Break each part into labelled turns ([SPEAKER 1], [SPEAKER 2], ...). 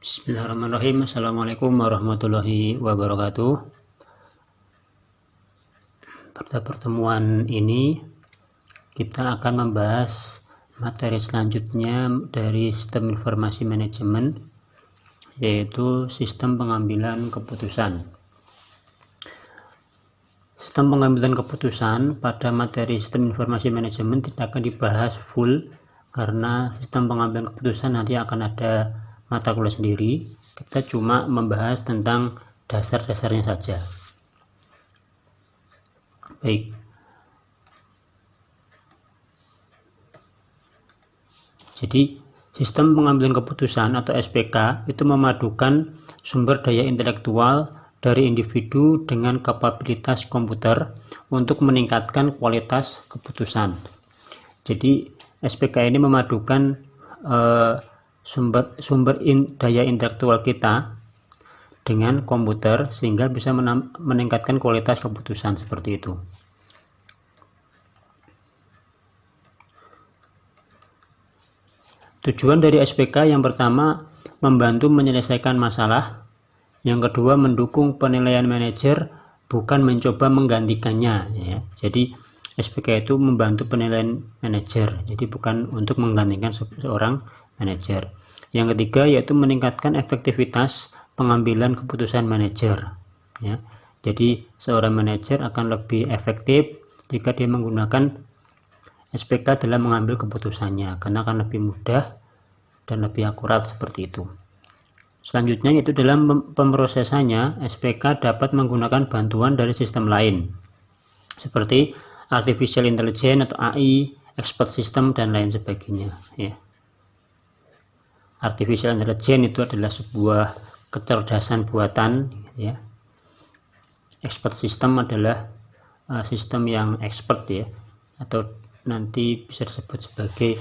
[SPEAKER 1] Bismillahirrahmanirrahim. Assalamualaikum warahmatullahi wabarakatuh. Pada pertemuan ini kita akan membahas materi selanjutnya dari sistem informasi manajemen, yaitu sistem pengambilan keputusan. Sistem pengambilan keputusan pada materi sistem informasi manajemen tidak akan dibahas full, karena sistem pengambilan keputusan nanti akan ada mata kuliah sendiri. Kita cuma membahas tentang dasar-dasarnya saja. Baik, jadi sistem pengambilan keputusan atau SPK itu memadukan sumber daya intelektual dari individu dengan kapabilitas komputer untuk meningkatkan kualitas keputusan. Jadi SPK ini memadukan sumber daya intelektual kita dengan komputer sehingga bisa meningkatkan kualitas keputusan seperti itu. Tujuan dari SPK yang pertama membantu menyelesaikan masalah, yang kedua mendukung penilaian manajer, bukan mencoba menggantikannya ya. Jadi SPK itu membantu penilaian manajer, jadi bukan untuk menggantikan seorang manajer. Yang ketiga yaitu meningkatkan efektivitas pengambilan keputusan manajer ya. Jadi seorang manajer akan lebih efektif jika dia menggunakan SPK dalam mengambil keputusannya, karena akan lebih mudah dan lebih akurat seperti itu. Selanjutnya yaitu dalam pemrosesannya, SPK dapat menggunakan bantuan dari sistem lain seperti artificial intelligence atau AI, expert system dan lain sebagainya ya. Artificial intelligence itu adalah sebuah kecerdasan buatan ya. Expert system adalah sistem yang expert ya, atau nanti bisa disebut sebagai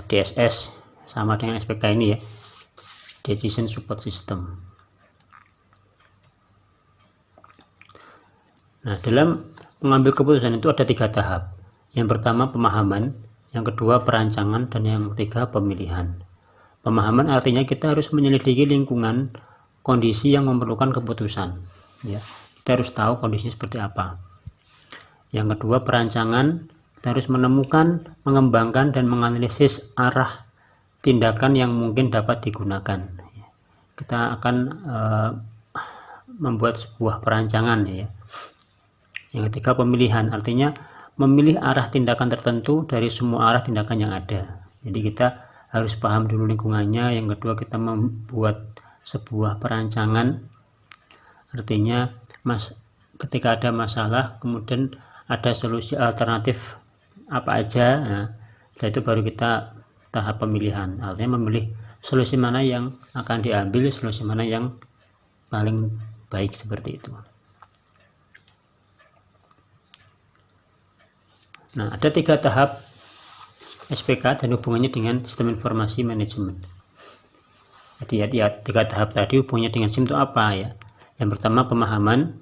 [SPEAKER 1] DSS, sama dengan SPK ini ya, decision support system. Nah, dalam mengambil keputusan itu ada 3 tahap. Yang pertama pemahaman, yang kedua perancangan, dan yang ketiga pemilihan. Pemahaman artinya kita harus menyelidiki lingkungan kondisi yang memerlukan keputusan ya. Kita harus tahu kondisinya seperti apa. Yang kedua perancangan, kita harus menemukan, mengembangkan dan menganalisis arah tindakan yang mungkin dapat digunakan. Kita akan membuat sebuah perancangan ya. Yang ketiga pemilihan, artinya memilih arah tindakan tertentu dari semua arah tindakan yang ada. Jadi kita harus paham dulu lingkungannya. Yang kedua kita membuat sebuah perancangan, artinya ketika ada masalah kemudian ada solusi alternatif apa aja. Nah, setelah itu baru kita tahap pemilihan, artinya memilih solusi mana yang akan diambil, solusi mana yang paling baik seperti itu. Nah, ada 3 tahap SPK dan hubungannya dengan sistem informasi manajemen. Jadi ya 3 tahap tadi hubungannya dengan SIM itu apa ya? Yang pertama pemahaman,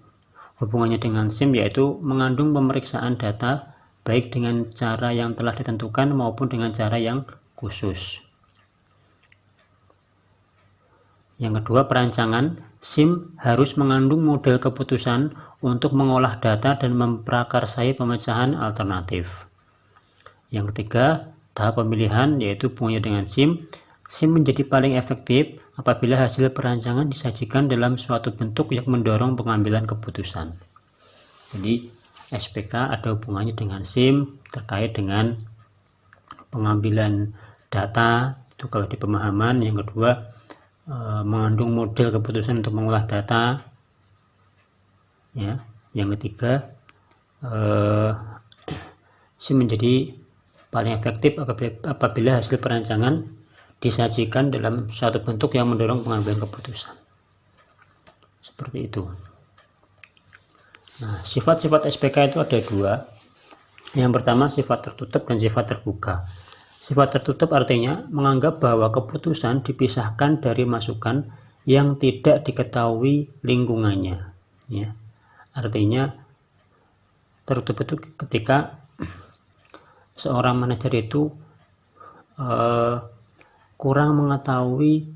[SPEAKER 1] hubungannya dengan SIM yaitu mengandung pemeriksaan data baik dengan cara yang telah ditentukan maupun dengan cara yang khusus. Yang kedua perancangan, SIM harus mengandung model keputusan untuk mengolah data dan memprakarsai pemecahan alternatif. Yang ketiga tahap pemilihan yaitu hubungannya dengan SIM. SIM menjadi paling efektif apabila hasil perancangan disajikan dalam suatu bentuk yang mendorong pengambilan keputusan. Jadi SPK ada hubungannya dengan SIM terkait dengan pengambilan data, itu kalau di pemahaman. Yang kedua mengandung model keputusan untuk mengolah data ya. Yang ketiga SIM menjadi paling efektif apabila hasil perancangan disajikan dalam suatu bentuk yang mendorong pengambilan keputusan. Seperti itu. Nah, sifat-sifat SPK itu ada 2. Yang pertama sifat tertutup dan sifat terbuka. Sifat tertutup artinya menganggap bahwa keputusan dipisahkan dari masukan yang tidak diketahui lingkungannya ya. Artinya tertutup itu ketika seorang manajer itu kurang mengetahui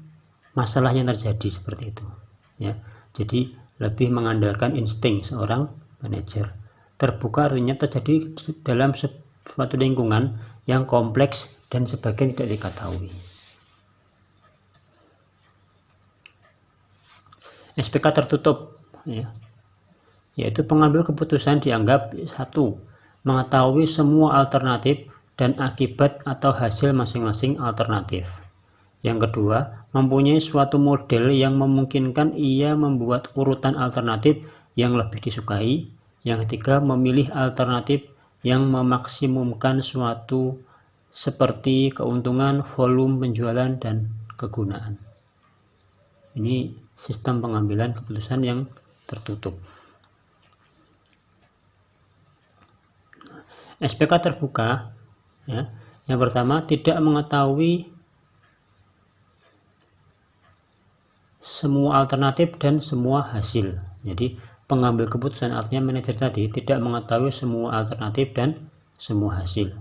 [SPEAKER 1] masalah yang terjadi seperti itu ya. Jadi lebih mengandalkan insting seorang manajer. Terbuka artinya terjadi dalam suatu lingkungan yang kompleks dan sebagian tidak diketahui. SPK tertutup ya, yaitu pengambil keputusan dianggap satu, mengetahui semua alternatif dan akibat atau hasil masing-masing alternatif. Yang kedua, mempunyai suatu model yang memungkinkan ia membuat urutan alternatif yang lebih disukai. Yang ketiga, memilih alternatif yang memaksimumkan suatu seperti keuntungan, volume penjualan, dan kegunaan. Ini sistem pengambilan keputusan yang tertutup. SPK terbuka ya, yang pertama, tidak mengetahui semua alternatif dan semua hasil. Jadi pengambil keputusan artinya manajer tadi tidak mengetahui semua alternatif dan semua hasil.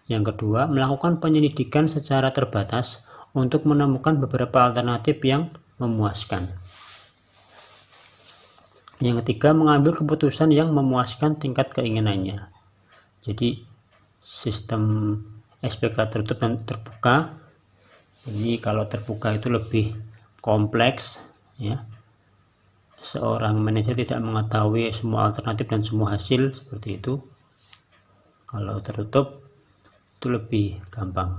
[SPEAKER 1] Yang kedua, melakukan penyelidikan secara terbatas untuk menemukan beberapa alternatif yang memuaskan. Yang ketiga, mengambil keputusan yang memuaskan tingkat keinginannya. Jadi sistem SPK tertutup dan terbuka ini, kalau terbuka itu lebih kompleks ya. Seorang manajer tidak mengetahui semua alternatif dan semua hasil seperti itu. Kalau tertutup itu lebih gampang.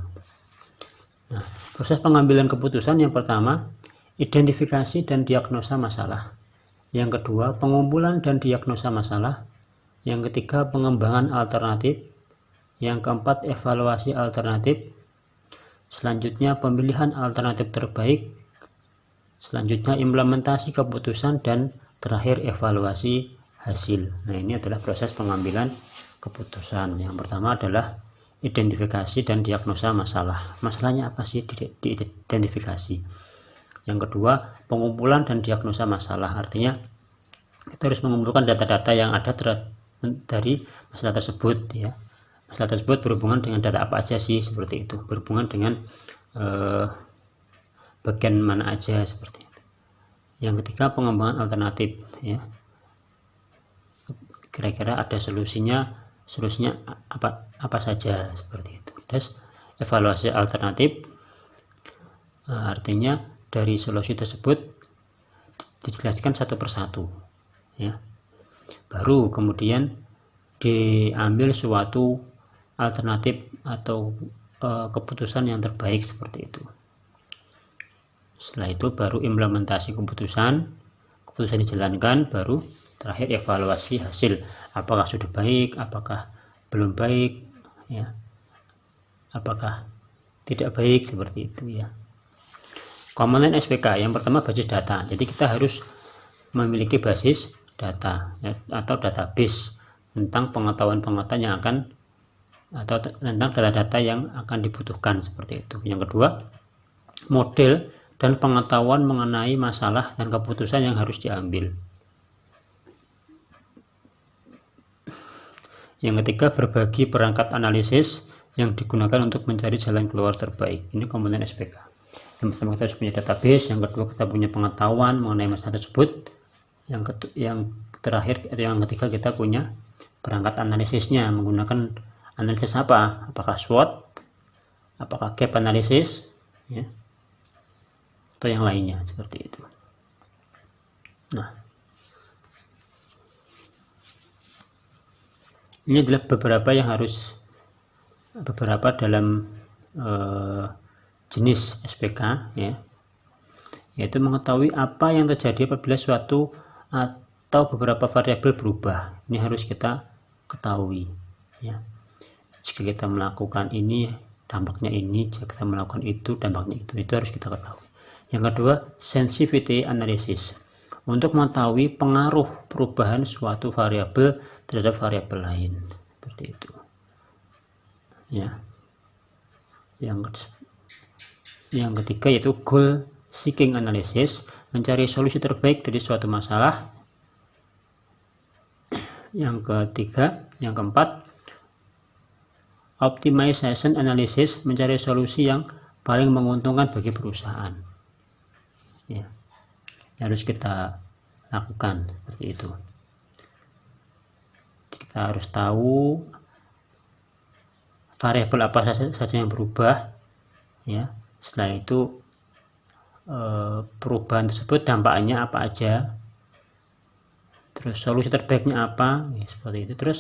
[SPEAKER 1] Nah, proses pengambilan keputusan yang pertama, identifikasi dan diagnosa masalah. Yang kedua, pengumpulan dan diagnosa masalah. Yang ketiga, pengembangan alternatif. Yang keempat, evaluasi alternatif. Selanjutnya, pemilihan alternatif terbaik. Selanjutnya, implementasi keputusan, dan terakhir evaluasi hasil. Nah, ini adalah proses pengambilan keputusan. Yang pertama adalah identifikasi dan diagnosa masalah. Masalahnya apa sih? Diidentifikasi. Yang kedua, pengumpulan dan diagnosa masalah. Artinya kita harus mengumpulkan data-data yang ada dari masalah tersebut ya. Masalah tersebut berhubungan dengan data apa aja sih, seperti itu. Berhubungan dengan bagian mana aja, seperti itu. Yang ketiga, pengembangan alternatif ya. Kira-kira ada solusinya apa saja, seperti itu. Terus evaluasi alternatif artinya dari solusi tersebut dijelaskan satu persatu ya. Baru kemudian diambil suatu alternatif atau keputusan yang terbaik, seperti itu. Setelah itu baru implementasi keputusan dijalankan, baru terakhir evaluasi hasil, apakah sudah baik, apakah belum baik ya, apakah tidak baik, seperti itu ya. Komponen SPK yang pertama, basis data. Jadi kita harus memiliki basis data ya, atau database tentang pengetahuan yang akan, atau tentang data-data yang akan dibutuhkan, seperti itu. Yang kedua, model dan pengetahuan mengenai masalah dan keputusan yang harus diambil. Yang ketiga, berbagi perangkat analisis yang digunakan untuk mencari jalan keluar terbaik. Ini komponen SPK. Yang pertama, kita harus punya database. Yang kedua, kita punya pengetahuan mengenai masalah tersebut. Yang terakhir atau yang ketiga, kita punya perangkat analisisnya. Menggunakan analisis apa? Apakah SWOT, apakah gap analisis ya, atau yang lainnya, seperti itu. Nah, ini adalah beberapa dalam jenis SPK ya, yaitu mengetahui apa yang terjadi apabila suatu atau beberapa variabel berubah. Ini harus kita ketahui ya. Jika kita melakukan ini, dampaknya ini. Jika kita melakukan itu, dampaknya itu harus kita ketahui. Yang kedua, sensitivity analysis, untuk mengetahui pengaruh perubahan suatu variabel terhadap variabel lain, seperti itu ya. Yang ketiga yaitu goal seeking analysis, mencari solusi terbaik dari suatu masalah. Yang keempat, optimization analysis, mencari solusi yang paling menguntungkan bagi perusahaan. ya, harus kita lakukan seperti itu. Kita harus tahu variabel apa saja yang berubah, ya. Setelah itu perubahan tersebut dampaknya apa aja, terus solusi terbaiknya apa, ya, seperti itu. Terus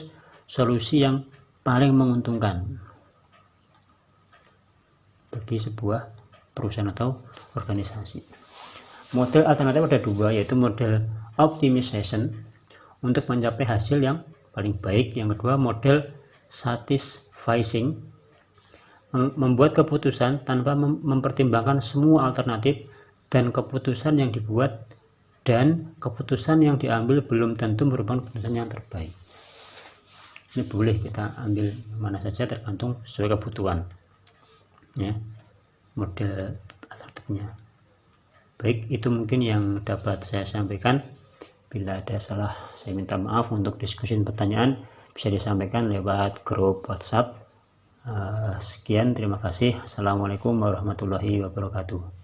[SPEAKER 1] solusi yang paling menguntungkan bagi sebuah perusahaan atau organisasi. Model alternatif ada dua, yaitu model optimization untuk mencapai hasil yang paling baik. Yang kedua model satisficing, membuat keputusan tanpa mempertimbangkan semua alternatif, dan keputusan yang dibuat dan keputusan yang diambil belum tentu merupakan keputusan yang terbaik. Ini boleh kita ambil mana saja tergantung sesuai kebutuhan, ya, model alternatifnya. Baik, itu mungkin yang dapat saya sampaikan. Bila ada salah, saya minta maaf. Untuk diskusi pertanyaan bisa disampaikan lewat grup WhatsApp. Sekian, terima kasih. Assalamualaikum warahmatullahi wabarakatuh.